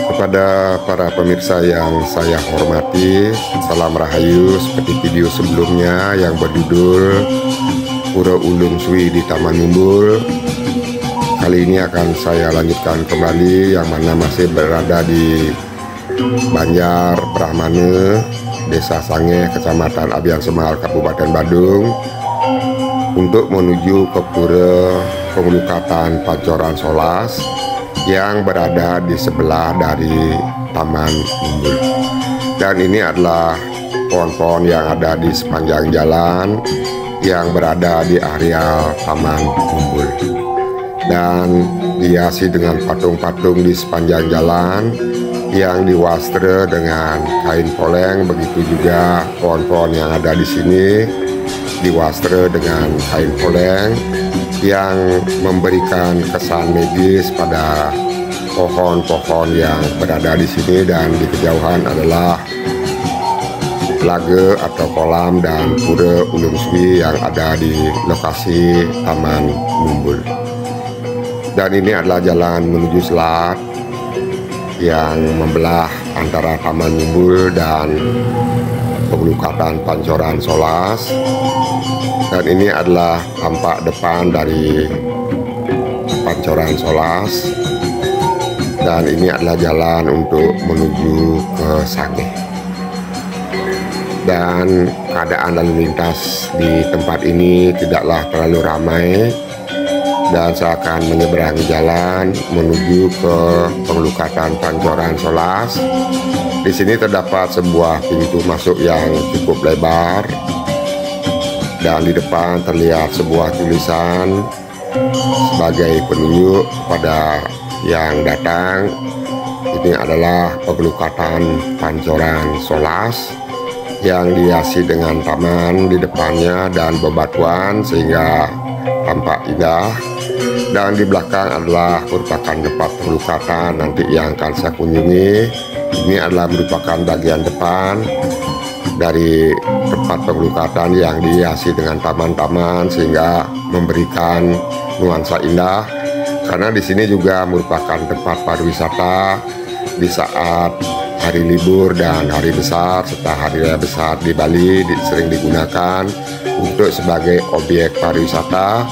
Kepada para pemirsa yang saya hormati, salam rahayu seperti video sebelumnya yang berjudul Pura Ulun Sui di Taman Mumbul. Kali ini akan saya lanjutkan kembali yang mana masih berada di Banjar Brahmane, Desa Sange, Kecamatan Abian Semal, Kabupaten Badung, untuk menuju ke Pura Pengelukatan Pancoran Solas yang berada di sebelah dari Taman Mumbul. Dan ini adalah pohon-pohon yang ada di sepanjang jalan yang berada di area Taman Mumbul, dan dihiasi dengan patung-patung di sepanjang jalan yang diwastre dengan kain poleng. Begitu juga pohon-pohon yang ada di sini diwastre dengan kain poleng yang memberikan kesan magis pada pohon-pohon yang berada di sini. Dan di kejauhan adalah laga atau kolam dan pura Ulun Sui yang ada di lokasi Taman Mumbul. Dan ini adalah jalan menuju selat yang membelah antara Taman Mumbul dan Pengelukatan Pancoran Solas. Dan ini adalah tampak depan dari Pancoran Solas, dan ini adalah jalan untuk menuju ke Sange. Dan keadaan lalu lintas di tempat ini tidaklah terlalu ramai, dan saya akan menyeberangi jalan menuju ke Pengelukatan Pancoran Solas. Di sini terdapat sebuah pintu masuk yang cukup lebar, dan di depan terlihat sebuah tulisan sebagai penunjuk pada yang datang. Ini adalah Pengelukatan Pancoran Solas yang dihiasi dengan taman di depannya dan bebatuan sehingga tampak indah. Dan di belakang adalah merupakan tempat pengelukatan nanti yang akan saya kunjungi. Ini adalah merupakan bagian depan dari tempat pengelukatan yang dihiasi dengan taman-taman sehingga memberikan nuansa indah. Karena di sini juga merupakan tempat pariwisata di saat hari libur dan hari besar serta hari raya besar di Bali sering digunakan untuk sebagai objek pariwisata.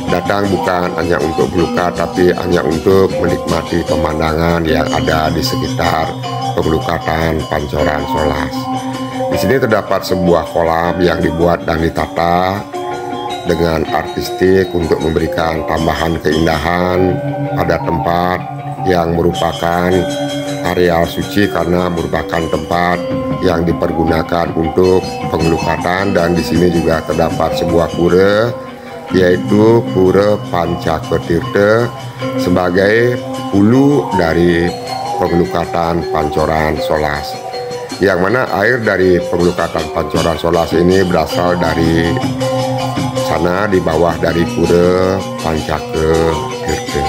Datang bukan hanya untuk berluka, tapi hanya untuk menikmati pemandangan yang ada di sekitar Pengelukatan Pancoran Solas. Di sini terdapat sebuah kolam yang dibuat dan ditata dengan artistik untuk memberikan tambahan keindahan pada tempat yang merupakan areal suci, karena merupakan tempat yang dipergunakan untuk pengelukatan. Dan di sini juga terdapat sebuah pura, yaitu Pura Pancaketirta, sebagai hulu dari Pengelukatan Pancoran Solas, yang mana air dari Pengelukatan Pancoran Solas ini berasal dari sana di bawah dari Pura Pancaketirta.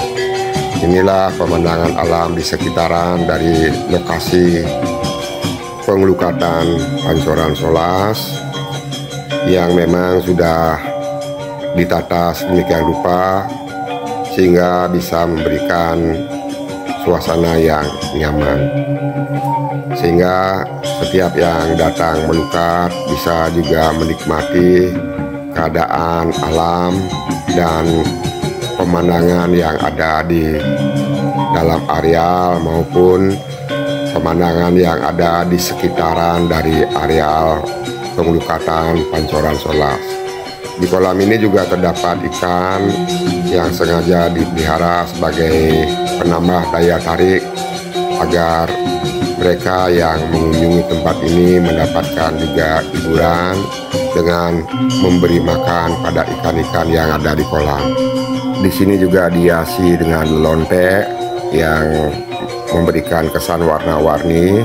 Inilah pemandangan alam di sekitaran dari lokasi Pengelukatan Pancoran Solas yang memang sudah ditata sedemikian rupa sehingga bisa memberikan suasana yang nyaman, sehingga setiap yang datang melukat bisa juga menikmati keadaan alam dan pemandangan yang ada di dalam areal maupun pemandangan yang ada di sekitaran dari areal Pengelukatan Pancoran Solas. Di kolam ini juga terdapat ikan yang sengaja dipelihara sebagai penambah daya tarik agar mereka yang mengunjungi tempat ini mendapatkan juga hiburan dengan memberi makan pada ikan-ikan yang ada di kolam. Di sini juga dihiasi dengan lontek yang memberikan kesan warna-warni.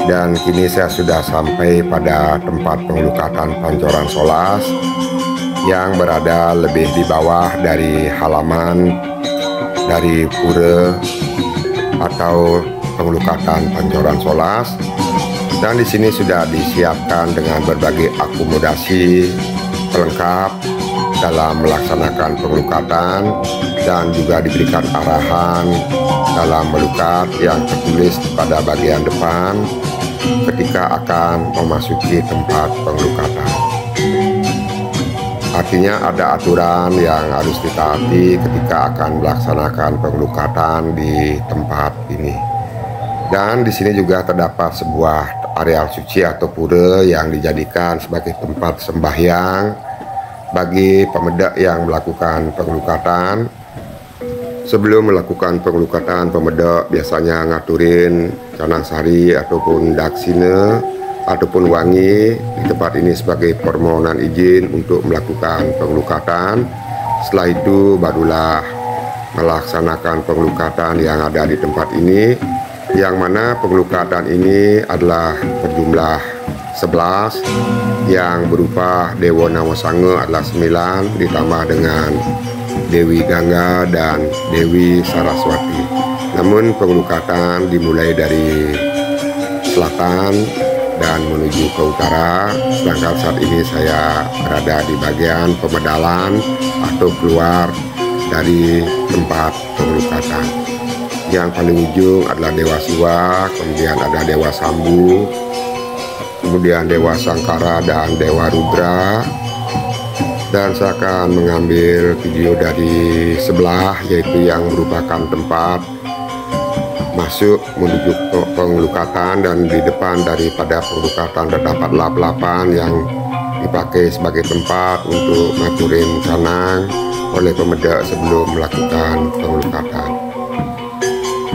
Dan kini saya sudah sampai pada tempat Pengelukatan Pancoran Solas yang berada lebih di bawah dari halaman dari pura atau Pengelukatan Pancoran Solas. Dan di sini sudah disiapkan dengan berbagai akomodasi pelengkap dalam melaksanakan pengelukatan dan juga diberikan arahan dalam melukat yang tertulis pada bagian depan ketika akan memasuki tempat pengelukatan. Artinya ada aturan yang harus ditaati ketika akan melaksanakan pengelukatan di tempat ini. Dan di sini juga terdapat sebuah areal suci atau pura yang dijadikan sebagai tempat sembahyang bagi pemuda yang melakukan pengelukatan. Sebelum melakukan pengelukatan, pemuda biasanya ngaturin canang sari ataupun daksina ataupun wangi di tempat ini sebagai permohonan izin untuk melakukan pengelukatan. Setelah itu barulah melaksanakan pengelukatan yang ada di tempat ini, yang mana pengelukatan ini adalah berjumlah 11, yang berupa Dewa Nawasanga adalah 9 ditambah dengan Dewi Gangga dan Dewi Saraswati. Namun pengelukatan dimulai dari selatan dan menuju ke utara, sedangkan saat ini saya berada di bagian pemedalan atau keluar dari tempat pengelukatan. Yang paling ujung adalah Dewa Siwa, kemudian ada Dewa Sambu, kemudian Dewa Sangkara dan Dewa Rudra. Dan saya akan mengambil video dari sebelah, yaitu yang merupakan tempat masuk menuju ke pengelukatan, dan di depan daripada pengelukatan terdapat lap-lapan yang dipakai sebagai tempat untuk ngaturin canang oleh pemuda sebelum melakukan pengelukatan.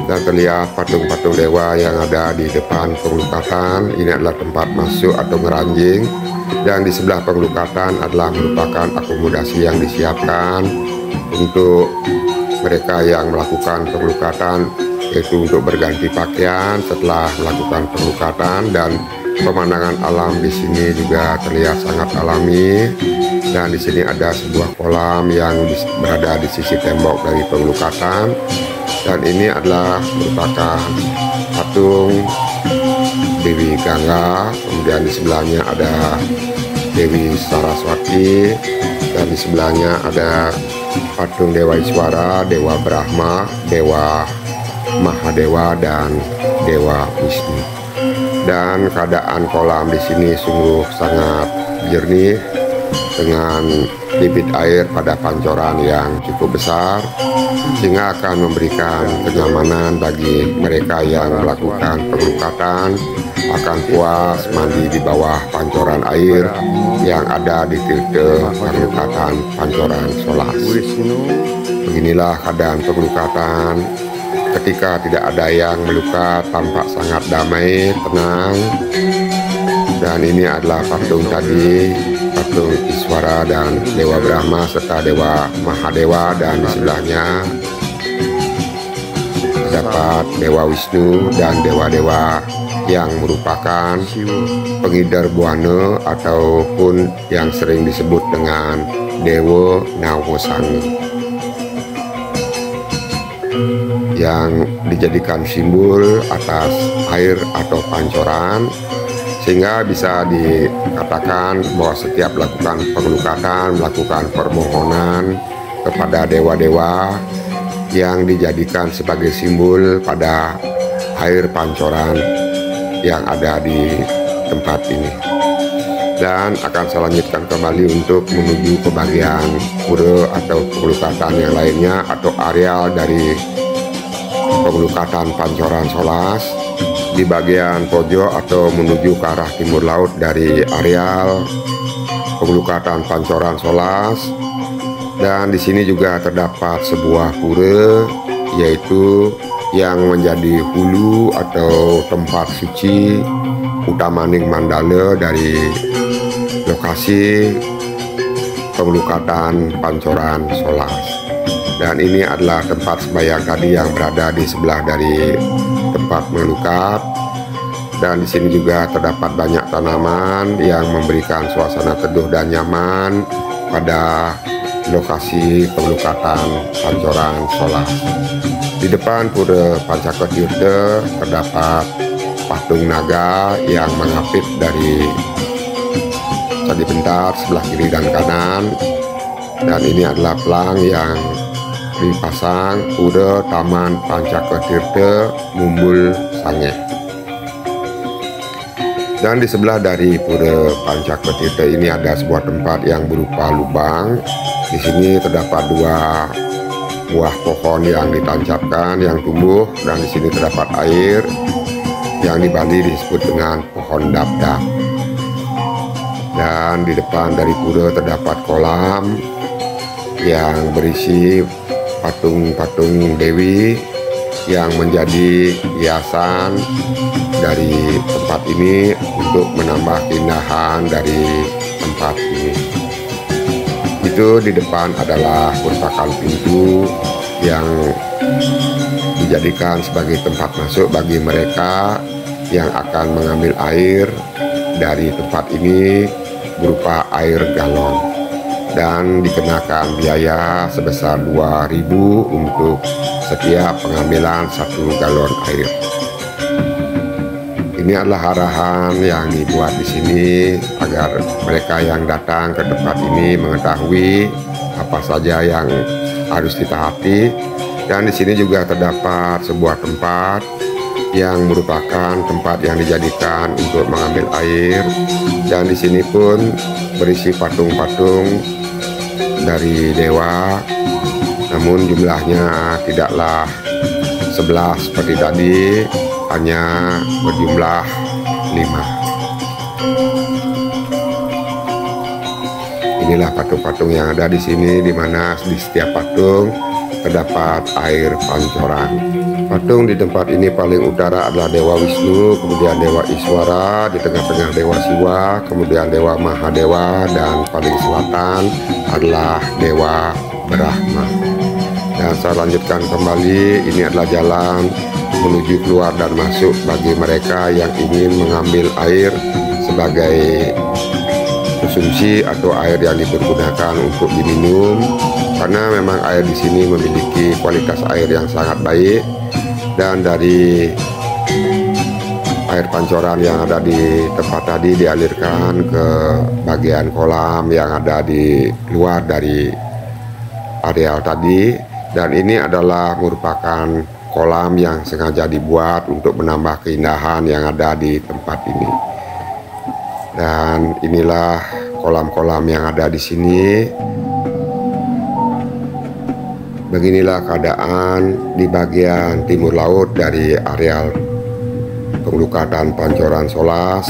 Dan terlihat patung-patung dewa yang ada di depan pengelukatan. Ini adalah tempat masuk atau ngeranjing, dan di sebelah pengelukatan adalah merupakan akomodasi yang disiapkan untuk mereka yang melakukan pengelukatan, yaitu untuk berganti pakaian setelah melakukan pengelukatan. Dan pemandangan alam di sini juga terlihat sangat alami. Dan di sini ada sebuah kolam yang berada di sisi tembok dari pengelukatan. Dan ini adalah merupakan patung Dewi Gangga, kemudian di sebelahnya ada Dewi Saraswati, dan di sebelahnya ada patung Dewa Iswara, Dewa Brahma, Dewa Mahadewa, dan Dewa Wisnu. Dan keadaan kolam di sini sungguh sangat jernih dengan debit air pada pancoran yang cukup besar, sehingga akan memberikan kenyamanan bagi mereka yang melakukan pengelukatan, akan puas mandi di bawah pancoran air yang ada di titik pengelukatan Pancoran Solas. Beginilah keadaan pengelukatan ketika tidak ada yang melukat, tampak sangat damai, tenang. Dan ini adalah patung tadi, patung Iswara dan Dewa Brahma serta Dewa Mahadewa, dan di sebelahnya terdapat Dewa Wisnu dan dewa-dewa yang merupakan pengidar buana ataupun yang sering disebut dengan Dewa Nawasanga, yang dijadikan simbol atas air atau pancoran, sehingga bisa dikatakan bahwa setiap melakukan pengelukatan, melakukan permohonan kepada dewa-dewa yang dijadikan sebagai simbol pada air pancoran yang ada di tempat ini. Dan akan saya lanjutkan kembali untuk menuju ke bagian pura atau pengelukatan yang lainnya atau areal dari pengelukatan Pancoran Solas. Di bagian pojok atau menuju ke arah timur laut dari areal pengelukatan Pancoran Solas. Dan di sini juga terdapat sebuah pura, yaitu yang menjadi hulu atau tempat suci Utamaning Mandala dari lokasi pengelukatan Pancoran Solas. Dan ini adalah tempat sembahyang tadi yang berada di sebelah dari tempat melukat. Dan di sini juga terdapat banyak tanaman yang memberikan suasana teduh dan nyaman pada lokasi pengelukatan Pancoran Solas. Di depan pura Pancakotirta terdapat patung naga yang mengapit dari Candi Bentar sebelah kiri dan kanan. Dan ini adalah pelang yang dipasang Pura Taman Pancaketirta Mumbul Sange. Dan di sebelah dari Pura Pancaketirta ini ada sebuah tempat yang berupa lubang. Di sini terdapat 2 buah pohon yang ditancapkan yang tumbuh, dan di sini terdapat air yang di Bali disebut dengan pohon dap-dap. Dan di depan dari pura terdapat kolam yang berisi patung-patung dewi yang menjadi hiasan dari tempat ini untuk menambah keindahan dari tempat ini. Itu di depan adalah merupakan pintu yang dijadikan sebagai tempat masuk bagi mereka yang akan mengambil air dari tempat ini berupa air galon, dan dikenakan biaya sebesar 2.000 untuk setiap pengambilan 1 galon air. Ini adalah arahan yang dibuat di sini agar mereka yang datang ke tempat ini mengetahui apa saja yang harus ditaati. Dan di sini juga terdapat sebuah tempat yang merupakan tempat yang dijadikan untuk mengambil air, dan di sini pun berisi patung-patung dari dewa, namun jumlahnya tidaklah 11 seperti tadi, hanya berjumlah 5. Inilah patung-patung yang ada di sini, di mana di setiap patung terdapat air pancoran. Patung di tempat ini paling utara adalah Dewa Wisnu, kemudian Dewa Iswara, di tengah-tengah Dewa Siwa, kemudian Dewa Mahadewa, dan paling selatan adalah Dewa Brahma. Dan saya lanjutkan kembali, ini adalah jalan menuju keluar dan masuk bagi mereka yang ingin mengambil air sebagai konsumsi atau air yang dipergunakan untuk diminum, karena memang air di sini memiliki kualitas air yang sangat baik. Dan dari air pancoran yang ada di tempat tadi dialirkan ke bagian kolam yang ada di luar dari areal tadi, dan ini adalah merupakan kolam yang sengaja dibuat untuk menambah keindahan yang ada di tempat ini. Dan inilah kolam-kolam yang ada di sini. Beginilah keadaan di bagian timur laut dari areal Pengelukatan Pancoran Solas,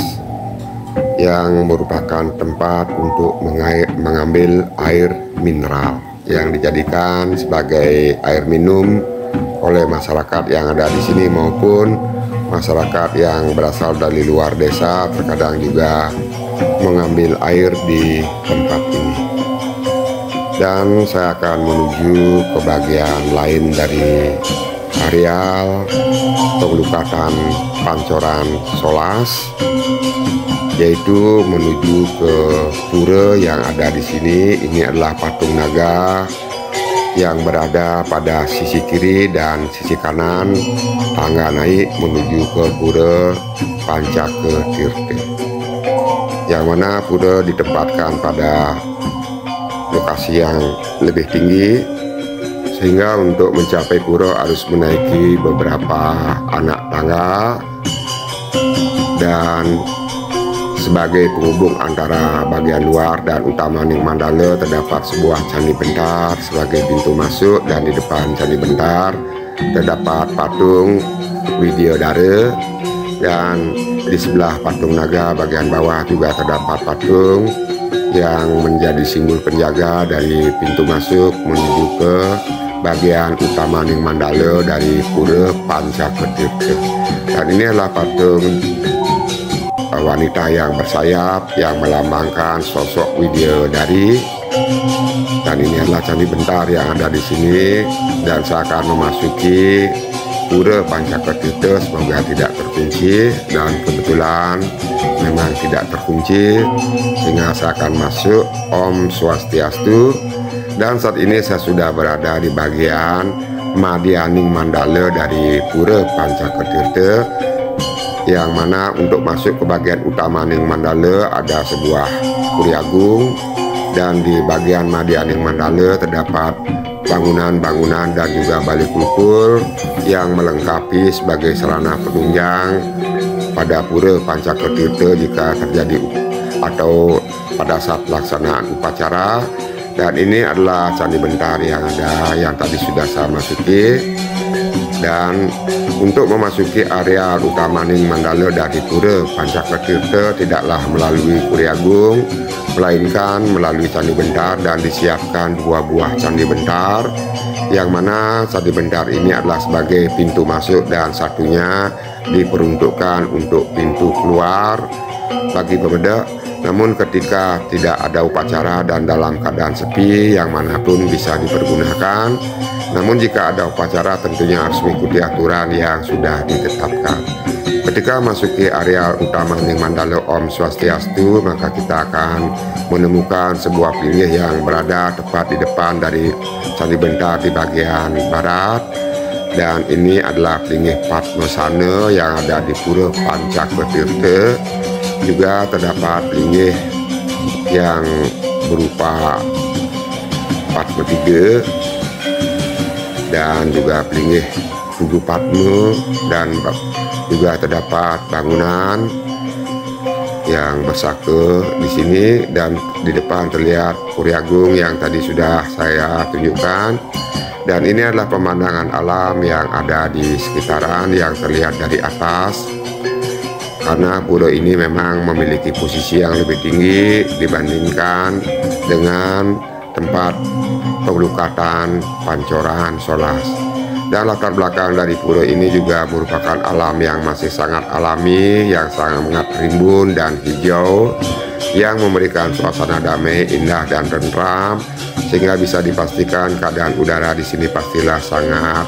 yang merupakan tempat untuk mengambil air mineral yang dijadikan sebagai air minum oleh masyarakat yang ada di sini maupun masyarakat yang berasal dari luar desa, terkadang juga mengambil air di tempat ini. Dan saya akan menuju ke bagian lain dari areal Pengelukatan Pancoran Solas, yaitu menuju ke pura yang ada di sini. Ini adalah patung naga yang berada pada sisi kiri dan sisi kanan tangga naik menuju ke pura Pancaketirta, yang mana pura ditempatkan pada lokasi yang lebih tinggi, sehingga untuk mencapai pura harus menaiki beberapa anak tangga. Dan sebagai penghubung antara bagian luar dan utama Ning Mandala terdapat sebuah candi bentar sebagai pintu masuk, dan di depan candi bentar terdapat patung Widyadara, dan di sebelah patung naga bagian bawah juga terdapat patung yang menjadi simbol penjaga dari pintu masuk menuju ke bagian utama Ning Mandala dari Pura Pancaketirta. Dan ini adalah patung wanita yang bersayap yang melambangkan sosok Widyadari. Dan ini adalah candi bentar yang ada di sini, dan saya akan memasuki Pura Pancaketirta. Semoga tidak terkunci, dan kebetulan memang tidak terkunci, sehingga saya akan masuk. Om Swastiastu. Dan saat ini saya sudah berada di bagian Madya Ning Mandala dari Pura Pancaketirta, yang mana untuk masuk ke bagian utama Ning Mandala ada sebuah puri agung dan di bagian Madianing Mandala terdapat bangunan-bangunan dan juga balik kulkul yang melengkapi sebagai sarana penunjang pada Pura Pancakertirta jika terjadi atau pada saat pelaksanaan upacara. Dan ini adalah Candi Bentar yang ada, yang tadi sudah saya masuki. Dan untuk memasuki area utama Ning Mandala dari Pura Pancakertirta tidaklah melalui Puri Agung, melainkan melalui Candi Bentar, dan disiapkan 2 buah Candi Bentar, yang mana Candi Bentar ini adalah sebagai pintu masuk dan satunya diperuntukkan untuk pintu keluar bagi pemuda. Namun ketika tidak ada upacara dan dalam keadaan sepi, yang manapun bisa dipergunakan. Namun jika ada upacara tentunya harus mengikuti aturan yang sudah ditetapkan. Ketika masuki area utama Ning Mandala Om Swastiastu, maka kita akan menemukan sebuah pinggir yang berada tepat di depan dari Candi Bentar di bagian barat. Dan ini adalah pinggir Padmasana yang ada di Pura Pancakertirta. Juga terdapat linggih yang berupa Padma 3 dan juga linggih Tugu Padma, dan juga terdapat bangunan yang bersaka di sini, dan di depan terlihat Puri Agung yang tadi sudah saya tunjukkan. Dan ini adalah pemandangan alam yang ada di sekitaran yang terlihat dari atas. Karena pura ini memang memiliki posisi yang lebih tinggi dibandingkan dengan tempat pelukatan Pancoran Solas. Dan latar belakang dari pura ini juga merupakan alam yang masih sangat alami, yang sangat rimbun dan hijau, yang memberikan suasana damai, indah dan tentram, sehingga bisa dipastikan keadaan udara di sini pastilah sangat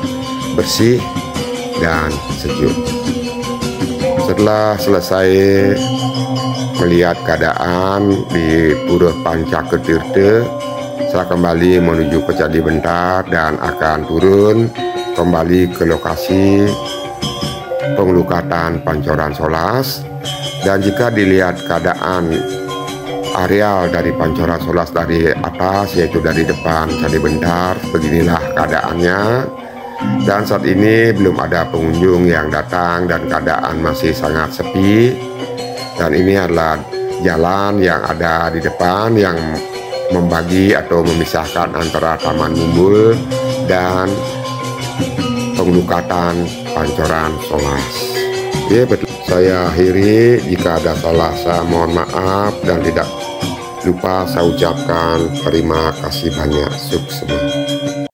bersih dan sejuk. Setelah selesai melihat keadaan di Pura Pancakertirta, saya kembali menuju ke Candi Bentar dan akan turun kembali ke lokasi pengelukatan Pancoran Solas. Dan jika dilihat keadaan areal dari Pancoran Solas dari atas, yaitu dari depan Candi Bentar, beginilah keadaannya. Dan saat ini belum ada pengunjung yang datang dan keadaan masih sangat sepi. Dan ini adalah jalan yang ada di depan yang membagi atau memisahkan antara Taman Mumbul dan pengelukatan Pancoran Solas. Ya, betul. Saya akhiri, jika ada salah saya mohon maaf, dan tidak lupa saya ucapkan terima kasih banyak. Sukses.